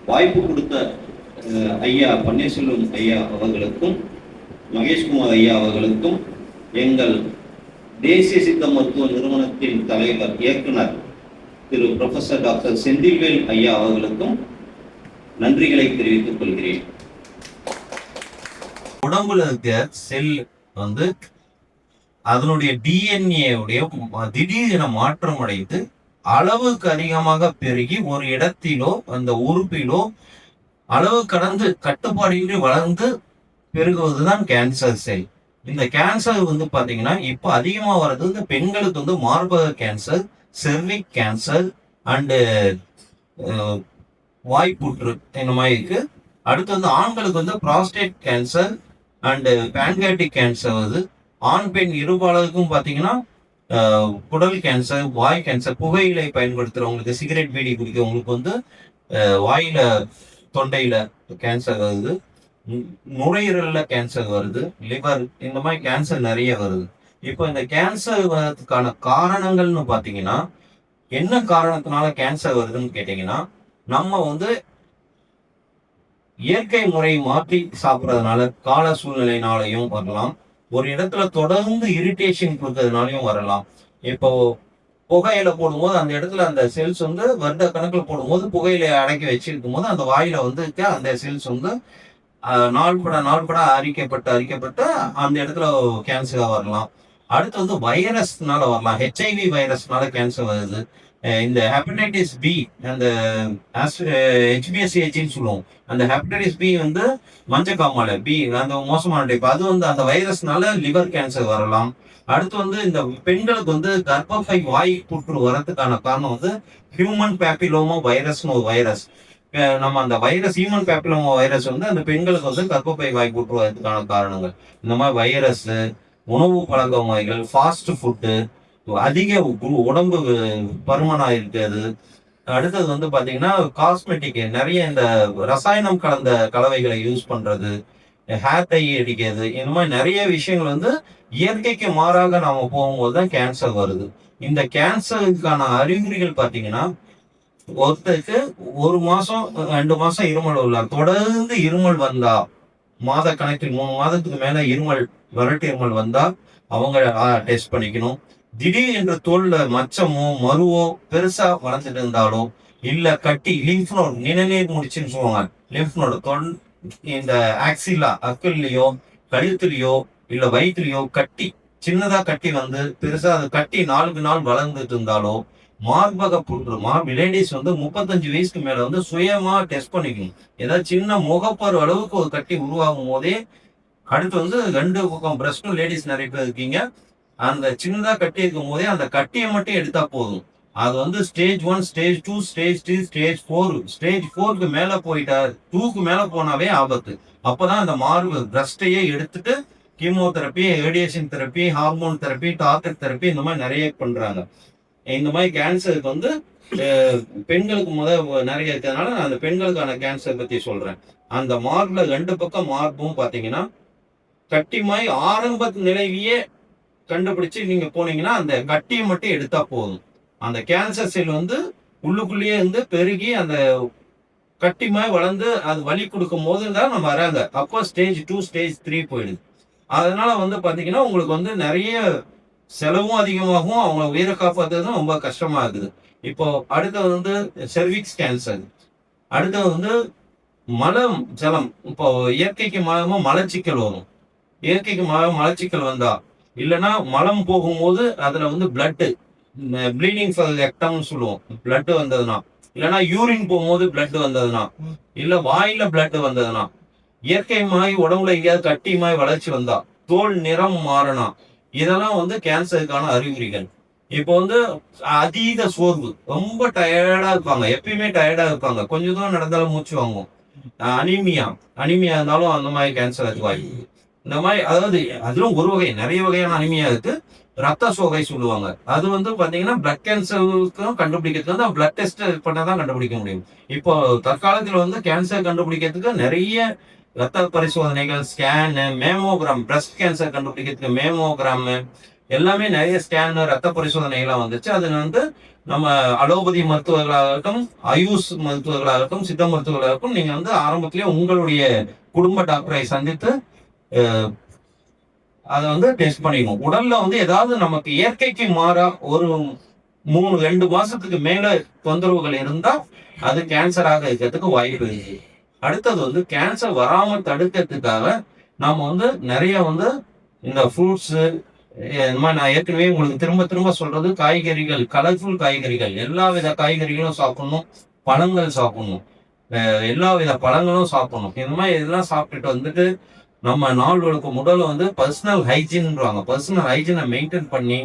வாய்ப்பு கொடுத்த ஐயா பன்னீர்செல்வம் ஐயா அவர்களுக்கும் மகேஷ்குமார் ஐயா அவர்களுக்கும் எங்கள் தேசிய சித்த மருத்துவ நிறுவனத்தின் தலைவர் இயக்குனர் திரு ப்ரொஃபசர் டாக்டர் செந்தில்வேல் ஐயா அவர்களுக்கும் நன்றிகளை தெரிவித்துக் கொள்கிறேன். உடம்புல இருக்க செல் வந்து அதனுடைய டிஎன்ஏ உடைய திடீரென மாற்றம் அடைந்து அளவுக்கு அதிகமாக பெருகி ஒரு இடத்திலோ அந்த உறுப்பிலோ அளவு கடந்து கட்டுப்பாடின்றி வளர்ந்து பெருகுவதுதான் கேன்சர் செல். இந்த கேன்சர் வந்து பாத்தீங்கன்னா இப்போ அதிகமா வர்றது இந்த பெண்களுக்கு வந்து மார்பக கேன்சர், செர்விக் கேன்சர் அண்டு வாய்ப்புற்று இந்த மாதிரி இருக்கு. அடுத்து வந்து ஆண்களுக்கு வந்து prostate cancer and pancreatic cancer வருது. ஆண் பெண் இருபாலருக்கும் பார்த்தீங்கன்னா குடல் கேன்சர், வாய் கேன்சர், புகையிலை பயன்படுத்துறவங்களுக்கு, சிகரெட் பீடி குடிக்கிறவங்களுக்கு வந்து வாயில தொண்டையில கேன்சர் வருது, நுரையீரல்ல கேன்சர் வருது, லிவர், இந்த மாதிரி கேன்சர் நிறைய வருது. இப்போ இந்த கேன்சர் வர்றதுக்கான காரணங்கள்னு பார்த்தீங்கன்னா என்ன காரணத்தினால கேன்சர் வருதுன்னு கேட்டீங்கன்னா, நம்ம வந்து இயற்கை முறை மாற்றி சாப்பிட்றதுனால, கால சூழ்நிலையினாலையும் வரலாம். ஒரு இடத்துல தொடர்ந்து இரிட்டேஷன் கொடுக்கறதுனாலையும் வரலாம். இப்போ புகையில போடும்போது அந்த இடத்துல அந்த செல்ஸ் வந்து வருட கணக்கில் போடும்போது புகையில அடக்கி வச்சிருக்கும் போது அந்த வாயில வந்து அந்த செல்ஸ் வந்து நாள்பட அரிக்கப்பட்டு அந்த இடத்துல கேன்சரா வரலாம். அடுத்து வந்து வைரஸ்னால வரலாம். ஹெச்ஐவி வைரஸ்னால கேன்சர் வருது. இந்த ஹெப்படைட்டிஸ் பி, அந்த ஹெச்பிஎஸ்சிஹெச்னு சொல்லுவோம். அந்த ஹெப்படைட்டிஸ் பி வந்து மஞ்சக்காமாலை பி, அந்த மோசமான டைப், அது வந்து அந்த வைரஸ்னால லிவர் கேன்சர் வரலாம். அடுத்து வந்து இந்த பெண்களுக்கு வந்து கர்ப்பப்பை வாய் புற்று வரதுக்கான காரணம் வந்து ஹியூமன் பேப்பிலோமா வைரஸ்னு ஒரு வைரஸ். நம்ம அந்த வைரஸ் ஹியூமன் பேப்பிலோமா வைரஸ் வந்து அந்த பெண்களுக்கு வந்து கர்ப்பப்பை வாய் புற்று வரதுக்கான காரணங்கள். இந்த மாதிரி வைரஸ், உணவு பழக்க முறைகள், ஃபாஸ்ட் ஃபுட்டு, அதிக உடம்பு பருமனா இருக்கிறது. அடுத்தது வந்து பாத்தீங்கன்னா காஸ்மெட்டிக், நிறைய இந்த ரசாயனம் கலந்த கலவைகளை யூஸ் பண்றது, ஹேர் டை அடிக்கிறது, இந்த மாதிரி நிறைய விஷயங்கள் வந்து இயற்கைக்கு மாறாக நாம போகும்போது தான் கேன்சர் வருது. இந்த கேன்சருக்கான அறிகுறிகள் பாத்தீங்கன்னா, ஒருத்தருக்கு 1 மாசம் 2 மாசம் இருமல் வரலாம். தொடர்ந்து இருமல் வந்தா, மாத கணக்கில் 3 மாதத்துக்கு மேல வறட்டு இருமல் வந்தா அவங்க டெஸ்ட் பண்ணிக்கணும். திடீர் என்ற தோல்ல மச்சமோ மருவோ பெருசா வளர்ந்துட்டு இருந்தாலோ, இல்ல கட்டி லிம்ஃப் நோட், நிணநீர் முடிச்சுன்னு சொல்லுவாங்க, லிம்ஃப் நோடு இந்த ஆக்சிலா அக்கல்லையோ கழுத்துலையோ இல்ல வயிற்றுலையோ கட்டி, சின்னதா கட்டி வந்து பெருசா அது கட்டி நாளுக்கு நாள் வளர்ந்துட்டு இருந்தாலோ, மார்பக புற்று, லேடிஸ் வந்து 35 வயசுக்கு மேல வந்து சுயமா டெஸ்ட் பண்ணிக்கணும். ஏதாவது சின்ன முகப்பரு அளவுக்கு ஒரு கட்டி உருவாகும் போதே, அடுத்து வந்து 2 பக்கம் பிரஸ்டும் லேடிஸ் நிறைய பேர் இருக்கீங்க, அந்த சின்னதா கட்டி இருக்கும் போதே அந்த கட்டியை மட்டும் எடுத்தா போதும். அது வந்து stage 1, stage 2, stage 3, stage 4, stage 4க்கு மேல போயிட்டா, 2க்கு மேல போனாவே ஆபத்து. அப்பதான் அந்த மார்பு பிரஸ்டையே எடுத்துட்டு chemotherapy, radiation therapy, hormone therapy, target therapy, இந்த மாதிரி நிறைய பண்றாங்க. இந்த மாதிரி கேன்சருக்கு வந்து பெண்களுக்கு நிறைய இருக்கிறதுனால நான் அந்த பெண்களுக்கான கேன்சர் பத்தி சொல்றேன். அந்த மார்புல 2 பக்கம் மார்பும் பாத்தீங்கன்னா கட்டிமாய் ஆரம்ப நிலையிலேயே கண்டுபிடிச்சு நீங்க போனீங்கன்னா அந்த கட்டியை மட்டும் எடுத்தா போதும். அந்த கேன்சர் செல் வந்து உள்ளுக்குள்ளேயே இருந்து பெருகி அந்த கட்டிமாய் வளர்ந்து அது வலி கொடுக்கும் போது தான் நம்ம வராங்க. அப்போ ஸ்டேஜ் 2, ஸ்டேஜ் 3 போயிடுது. அதனால வந்து பாத்தீங்கன்னா உங்களுக்கு வந்து நிறைய செலவும் அதிகமாகும், அவங்க உயிரை காப்பாற்றுறதும் ரொம்ப கஷ்டமா இருக்குது. இப்போ அடுத்தது வந்து செர்விக்ஸ் கேன்சர். அடுத்தது வந்து மலம் ஜலம். இப்போ இயற்கைக்கு மாதமா மலச்சிக்கல் வரும். இயற்கைக்கு மலச்சிக்கல் வந்தா, இல்லைன்னா மலம் போகும்போது அதுல வந்து பிளட்டு, ப்ளீடிங் ஃபார் ரெக்டம்னு சொல்லுவோம், பிளட் வந்ததுன்னா, இல்லைன்னா யூரின் போகும்போது பிளட் வந்ததுன்னா, இல்ல வாயில பிளட் வந்ததுன்னா, இயற்கை மாய் உடம்புல எங்கேயாவது கட்டி மாய் வளர்ச்சி வந்தா, தோல் நிறம் மாறினா, இதெல்லாம் வந்து கேன்சருக்கான அறிகுறிகள். இப்போ வந்து அதீத சோர்வு, ரொம்ப டயர்டா இருப்பாங்க, எப்பயுமே டயர்டா இருப்பாங்க, கொஞ்சம் தூரம் நடந்தாலும் மூச்சு வாங்கும். அனிமியா இருந்தாலும் அந்த மாதிரி கேன்சர் அது வாய்ப்பு. இந்த மாதிரி, அதாவது அதிலும் ஒரு வகை, நிறைய வகையான அனிமியா இருக்கு. ரத்த சோகை சொல்லுவாங்க. அது வந்து பாத்தீங்கன்னா பிளட் கேன்சருக்கும் கண்டுபிடிக்கிறதுக்கு வந்து பிளட் டெஸ்ட் பண்ணதான் கண்டுபிடிக்க முடியும். இப்போ தற்காலத்தில் வந்து கேன்சர் கண்டுபிடிக்கிறதுக்கு நிறைய ரத்த பரிசோதனைகள், ஸ்கேனு, மேமோகிராம், பிரஸ்ட் கேன்சர் கண்டுபிடிக்கிறதுக்கு மேமோகிராம், எல்லாமே நிறைய ஸ்கேன் ரத்த பரிசோதனை எல்லாம் வந்துச்சு. அது வந்து நம்ம அலோபதி மருத்துவர்களாகட்டும், ஆயுஷ் மருத்துவர்களாகட்டும், சித்த மருத்துவர்களாகட்டும், நீங்க வந்து ஆரம்பத்திலேயே உங்களுடைய குடும்ப டாக்டரை சந்தித்து அதை வந்து டெஸ்ட் பண்ணிக்கணும். உடல்ல வந்து ஏதாவது நமக்கு இயற்கைக்கு மாறா ஒரு 2 மாசத்துக்கு மேல தொந்தரவுகள் இருந்தா அது கேன்சராக இருக்கிறதுக்கு வாய்ப்பு இருக்கு. அடுத்தது வந்து கேன்சர் வராம தடுக்கிறதுக்காக நாம வந்து நிறைய வந்து இந்த ஃப்ரூட்ஸ், இந்த மாதிரி நான் ஏற்கனவே உங்களுக்கு திரும்ப திரும்ப சொல்றது, காய்கறிகள், கலர்ஃபுல் காய்கறிகள், எல்லா வித காய்கறிகளும் சாப்பிடணும், பழங்கள் சாப்பிடணும், எல்லா வித பழங்களும் சாப்பிடணும். இந்த மாதிரி இதெல்லாம் சாப்பிட்டுட்டு வந்துட்டு நம்ம நாளுக்கு உடலை வந்து பர்சனல் ஹைஜீன்றாங்க, பர்சனல் ஹைஜீனை மெயின்டைன் பண்ணி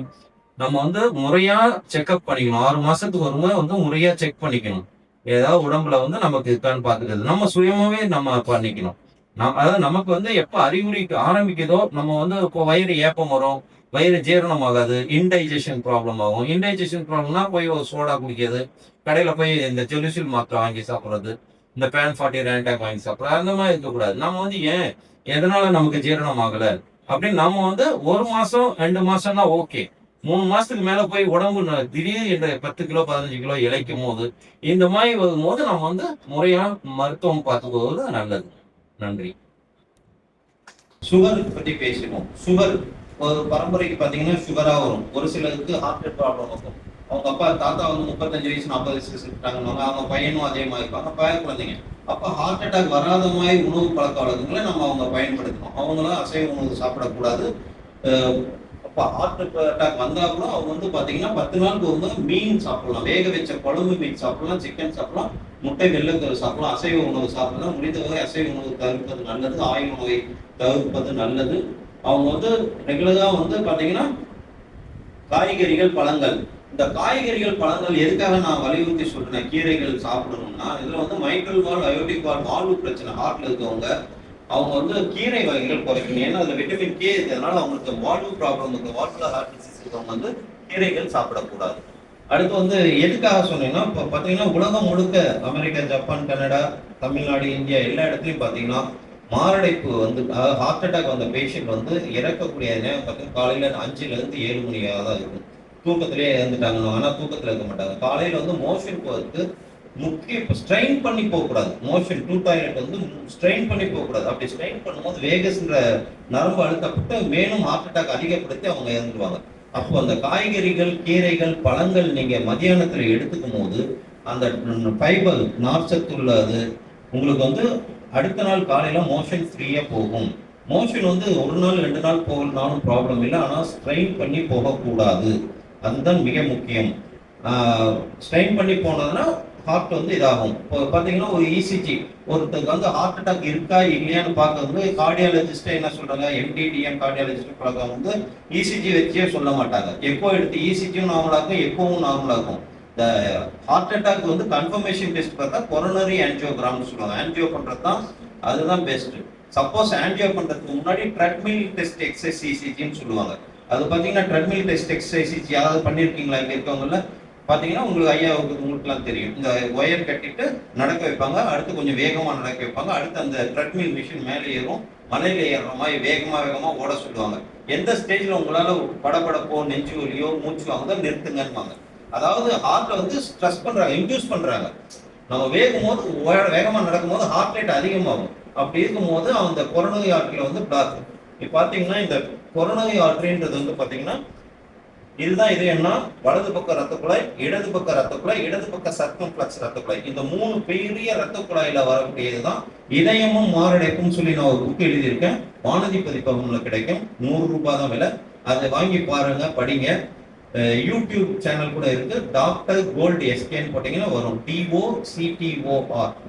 நம்ம வந்து முறையா செக்அப் பண்ணிக்கணும். 6 மாசத்துக்கு ஒரு முறை வந்து முறையா செக் பண்ணிக்கணும். ஏதாவது உடம்புல வந்து நமக்கு இருக்கான்னு பாத்துக்கிறது நம்ம சுயமாவே நம்ம பண்ணிக்கணும். அதாவது நமக்கு வந்து எப்ப அறிகுறி ஆரம்பிக்குதோ, நம்ம வந்து இப்போ வயிறு ஏப்பம் வரும், வயிறு ஜீரணம் ஆகாது, இன்டைஜஷன் ப்ராப்ளம் ஆகும். இன்டைஜஷன் ப்ராப்ளம்னா போய் ஒரு சோடா குடிக்கிறது, கடையில போய் இந்த ஜெலுசில் மாத்திரை வாங்கி சாப்பிடுறது, இந்த பேன் 40 ரேண்டாக் வாங்கி சாப்பிடுறது, அந்த மாதிரி இருக்கக்கூடாது. நம்ம வந்து ஏன் எதனால நமக்கு ஜீரணம் ஆகல அப்படின்னு நம்ம வந்து 1 மாசம் 2 மாசம்னா ஓகே. 3 மாசத்துக்கு மேல போய் உடம்பு திடீர் 10 கிலோ 15 கிலோ இழைக்கும் போது, இந்த மாதிரி வரும்போது நம்ம வந்து முறையா மருத்துவம் பார்த்துக்குவது நல்லது. நன்றி. சுகர் பத்தி பேசினோம். சுகர் ஒரு பரம்பரைக்கு பாத்தீங்கன்னா சுகரா வரும். ஒரு சிலருக்கு ஹார்ட் ப்ராப்ளம் இருக்கும். அவங்க அப்பா தாத்தா வந்து 35 வயசு 40 வயசு செத்துட்டாங்க. அவங்க பையனும் அதே மாதிரி இருப்பாங்க, பையன் குழந்தைங்க. அப்ப ஹார்ட் அட்டாக் வராத மாதிரி உணவு பழக்க வழக்கங்களை நம்ம அவங்க பயன்படுத்தணும். அவங்களும் அசைவ உணவு சாப்பிடக்கூடாது. அப்ப ஹார்ட் அட்டாக் வந்தா கூட அவங்க வந்து பாத்தீங்கன்னா 10 நாளுக்கு ஒரு மீன் சாப்பிடலாம், வேக வச்ச குழம்பு மீன் சாப்பிடலாம், சிக்கன் சாப்பிடலாம், முட்டை வெள்ளைக்கரு சாப்பிடலாம், அசைவ உணவு சாப்பிடலாம். முடிந்தவரை அசைவ உணவு தவிர்ப்பது நல்லது, ஆயுள் உணவை தவிர்ப்பது நல்லது. அவங்க வந்து ரெகுலரா வந்து பாத்தீங்கன்னா காய்கறிகள், பழங்கள். இந்த காய்கறிகள், பழங்கள் எதுக்காக நான் வலியுறுத்தி சொல்றேன் கீரைகள் சாப்பிடணும்னா, இதுல வந்து மைக்ரல் வால், அயோடிக் வால், வால்வு பிரச்சனை ஹார்ட்ல இருக்கவங்க அவங்க வந்து கீரை வகைகள் குறைக்கணும். ஏன்னா அதுல விட்டமின் கே இருக்கிறதுனால அவங்களுக்கு வால்வு ப்ராப்ளம் இருக்கு, வால்வுலர் ஹார்ட் டிசீஸ் இருக்கவங்க வந்து கீரைகள் சாப்பிடக்கூடாது. அடுத்து வந்து எதுக்காக சொன்னீங்கன்னா, இப்போ பார்த்தீங்கன்னா உலகம் முழுக்க America, Japan, Canada, Tamil Nadu, India எல்லா இடத்துலையும் பார்த்தீங்கன்னா மாரடைப்பு வந்து ஹார்ட் அட்டாக் வந்த பேஷண்ட் வந்து இறக்கக்கூடிய நேரம் பார்த்தீங்கன்னா காலையில் 5லேருந்து 7 மணியாக தான் இருக்கும். தூக்கத்திலேயே இறந்துட்டாங்க. ஆனால் தூக்கத்தில் இருக்க மாட்டாங்க. காலையில் வந்து மோஷன் போகிறதுக்கு முக்கிய ஸ்ட்ரெயின் பண்ணி போகக்கூடாது. மோஷன் டூ டாய்லெட் வந்து ஸ்ட்ரெயின் பண்ணி போகக்கூடாது. அப்படி ஸ்ட்ரெயின் பண்ணும்போது வேகஸ்ன்ற நரம்பு அழுத்தப்பட்டு மேலும் ஹார்ட் அட்டாக் அதிகப்படுத்தி அவங்க இறந்துடுவாங்க. அப்போ அந்த காய்கறிகள், கீரைகள், பழங்கள் நீங்க மத்தியானத்துல எடுத்துக்கும் போது அந்த ஃபைபர் நார்ச்சத்து உள்ளது உங்களுக்கு வந்து அடுத்த நாள் காலையில மோஷன் ஃப்ரீயா போகும். மோஷன் வந்து 1 நாள் 2 நாள் போகலனாலும் ப்ராப்ளம் இல்லை, ஆனா ஸ்ட்ரெயின் பண்ணி போகக்கூடாது. அதுதான் மிக முக்கியம். ஸ்ட்ரெயின் பண்ணி போனதுன்னா ஹார்ட் வந்து இதாகும். இப்போ பார்த்தீங்கன்னா ஒரு இசிஜி ஒருத்தருக்கு வந்து ஹார்ட் அட்டாக் இருக்கா இல்லையான்னு பார்க்கறது கார்டியாலஜிஸ்ட் என்ன சொல்றாங்க, எம்டிடிஎம் கார்டியாலஜிஸ்ட் பழக்கம் வந்து இசிஜி வச்சே சொல்ல மாட்டாங்க. எப்போ எடுத்து இசிஜியும் நார்மலாகும், எப்பவும் நார்மலாகும். இந்த ஹார்ட் அட்டாக் வந்து கன்ஃபர்மேஷன் டெஸ்ட் பார்த்தா கொரோனரி ஆன்ஜியோகிராம்னு சொல்லுவாங்க. ஆன்ஜியோ பண்றது தான் அதுதான் பெஸ்ட். சப்போஸ் ஆன்ஜியோ பண்றதுக்கு முன்னாடி ட்ரெட்மில் டெஸ்ட் எக்ஸசைஸ் இசிஜின்னு சொல்லுவாங்க. அது பார்த்தீங்கன்னா ட்ரெட்மில் டெஸ்ட் எக்ஸசைஸ் யாராவது பண்ணியிருக்கீங்களா இங்கே இருக்கவங்கள? பார்த்தீங்கன்னா உங்களுக்கு உங்களுக்குலாம் தெரியும். இந்த ஒயர் கட்டிட்டு நடக்க வைப்பாங்க, அடுத்து கொஞ்சம் வேகமாக நடக்க வைப்பாங்க, அடுத்து அந்த ட்ரெட்மில் மிஷின் மேலே ஏறும், மலையில ஏறுற மாதிரி வேகமாக ஓட சொல்லுவாங்க. எந்த ஸ்டேஜில் உங்களால் படப்படப்போ, நெஞ்சு வலியோ, மூச்சு வாங்க நிறுத்துங்கன்னு. அதாவது ஹார்ட்டை வந்து ஸ்ட்ரெஸ் பண்றாங்க, இன்டியூஸ் பண்றாங்க. நம்ம வேகமாக நடக்கும்போது ஹார்ட் ரேட் அதிகமாகும். அப்படி இருக்கும்போது அந்த கொரோனரி ஆர்டரியில் வந்து பிளாக். இப்போ பார்த்தீங்கன்னா இந்த கொரோனரி ஆர்டரின்றது வந்து பார்த்தீங்கன்னா இதுதான் இதயம்னா வலது பக்க ரத்த குழாய், இடது பக்க ரத்த குழாய், இடது பக்க சர்க்கம்ஃப்ளக்ஸ் ரத்த குழாய். இந்த 3 பெரிய ரத்த குழாயில வரக்கூடியதுதான் இதயமும் மாரடைப்பும் சொல்லி நான் ஒரு புக் எழுதியிருக்கேன். வானதி பதிப்பகம்ல கிடைக்கும். 100 ரூபாய் தான் விலை. அதை வாங்கி பாருங்க, படிங்க. யூடியூப் சேனல் கூட இருக்கு. டாக்டர் கோல்டு எஸ்கேன்னு போட்டீங்கன்னா வரும். DOCTOR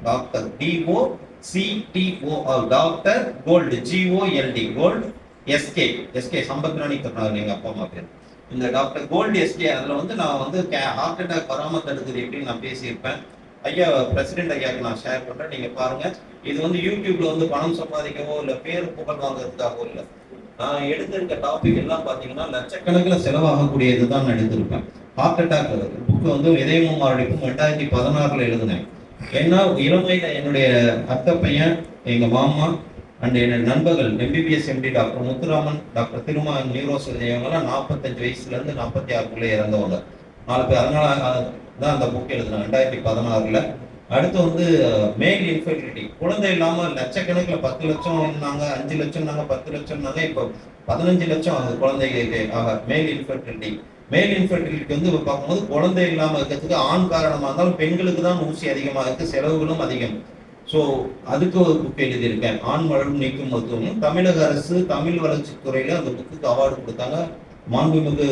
doctor DOCTOR doctor gold GOLD gold SK Sampathrani Karunakaran எங்க அப்பா அம்மா பேர். இந்த டாக்டர் கோல்டு எஸ்கே அதில் வந்து நான் வந்து ஹார்ட் அட்டாக் வராமல் தடுக்குது எப்படின்னு நான் பேசியிருப்பேன். ஐயா பிரசிடென்ட் ஐயாவுக்கு நான் ஷேர் பண்ணுறேன், நீங்கள் பாருங்கள். இது வந்து யூடியூப்ல வந்து பணம் சம்பாதிக்கவோ இல்லை பேர் புகழ் வாங்குறதுக்காகவோ இல்லை. நான் எடுத்திருக்க டாபிக் எல்லாம் பார்த்தீங்கன்னா லட்சக்கணக்கில் செலவாகக்கூடியது தான் நான் எடுத்திருப்பேன். ஹார்ட் அட்டாக் புக்கு வந்து இதயமும் மாரடைப்பும் 2016 எழுதினேன். ஏன்னா இளமையில என்னுடைய அத்தை பையன், எங்கள் மாமா, அண்ட் என் நண்பர்கள் MBBS MD doctor Muthuraman, doctor Thiruma neuro surgery இவங்கெல்லாம் 45 வயசுலேருந்து 46 இறந்தவங்க 4 பேர். அதனால தான் அந்த புக் எழுதினேன் 2016. அடுத்து வந்து மேல் இன்ஃபர்டிலிட்டி, குழந்தை இல்லாமல் லட்சக்கணக்கில் 10 லட்சம் இருந்தாங்க, 5 லட்சம் 10 லட்சம்னாங்க, இப்போ 15 லட்சம் ஆகுது குழந்தைகளுக்கு. மேல் இன்ஃபர்டிலிட்டி, மேல் இன்ஃபர்டிலிட்டி வந்து பார்க்கும்போது குழந்தை இல்லாமல் இருக்கிறதுக்கு ஆண் காரணமாக இருந்தாலும் பெண்களுக்கு தான் ஊசி அதிகமாக இருக்கு, செலவுகளும் அதிகம். ஸோ அதுக்கு ஒரு புக் எழுதியிருக்கேன், ஆண் வளரும் நீக்கும் மருத்துவம். தமிழக அரசு தமிழ் வளர்ச்சித்துறையில அந்த புக்குக்கு அவார்டு கொடுத்தாங்க. மாண்புமிகு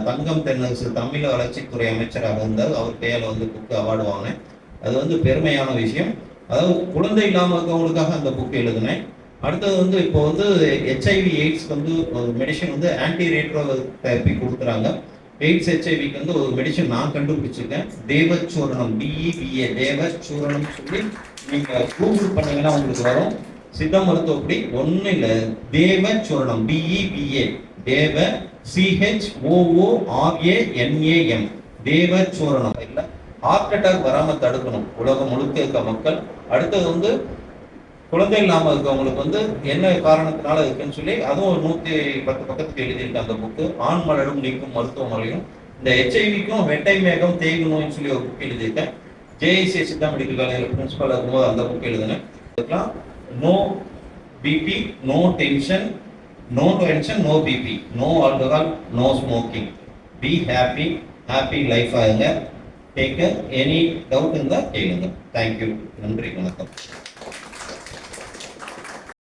தங்கம் தென்னரசு தமிழ் வளர்ச்சித்துறை அமைச்சராக இருந்தார், அவர் கையால் வந்து புக்கு அவார்டு வாங்கினேன். அது வந்து பெருமையான விஷயம். அதாவது குழந்தை இல்லாமல் இருக்கவங்களுக்காக அந்த புக் எழுதினேன். அடுத்தது வந்து இப்போ வந்து HIV எய்ட்ஸ் வந்து ஒரு மெடிசன் வந்து ஆன்டி ரேட்ரோ தெரப்பி கொடுக்குறாங்க. எய்ட்ஸ் HIVக்கு வந்து ஒரு மெடிசன் நான் கண்டுபிடிச்சிருக்கேன், தேவச்சூரணம், DEVA, தேவச்சூரணம் சொல்லி நீங்க கூகுள் பண்ணீங்கன்னா உங்களுக்கு வரும். சித்த மருத்துவப்படி ஒன்றும் இல்லை, தேவச்சூரணம், DEVA, தேவ CHOORANAM, தேவச்சூரணம். இல்லை, ஹார்ட் அட்டாக் வராம தடுக்கணும் உலகம் முழுக்க இருக்க மக்கள். அடுத்தது வந்து குழந்தை இல்லாமல் இருக்கவங்களுக்கு வந்து என்ன காரணத்தினால இருக்குன்னு சொல்லி அதுவும் ஒரு 110 பக்கத்துக்கு எழுதியிருக்க அந்த புக்கு. ஆண் மலரும் நீக்கும் மருத்துவமனையும். இந்த HIV-க்கும் வெட்டை மேகம் தேய்வு நோய்னு சொல்லி ஒரு புக் எழுதியிருக்கேன். JIC சித்தா மெடிக்கல் காலேஜில் பிரின்சிபல் இருக்கும்போது அந்த புக் எழுதினேன். அதுக்கெல்லாம் no BP, no tension, no BP, no alcohol, no smoking, be happy, happy life ஆகுங்க. டேக் எனி டவுட் இருந்தால் கேளுங்க. தேங்க்யூ, நன்றி, வணக்கம்.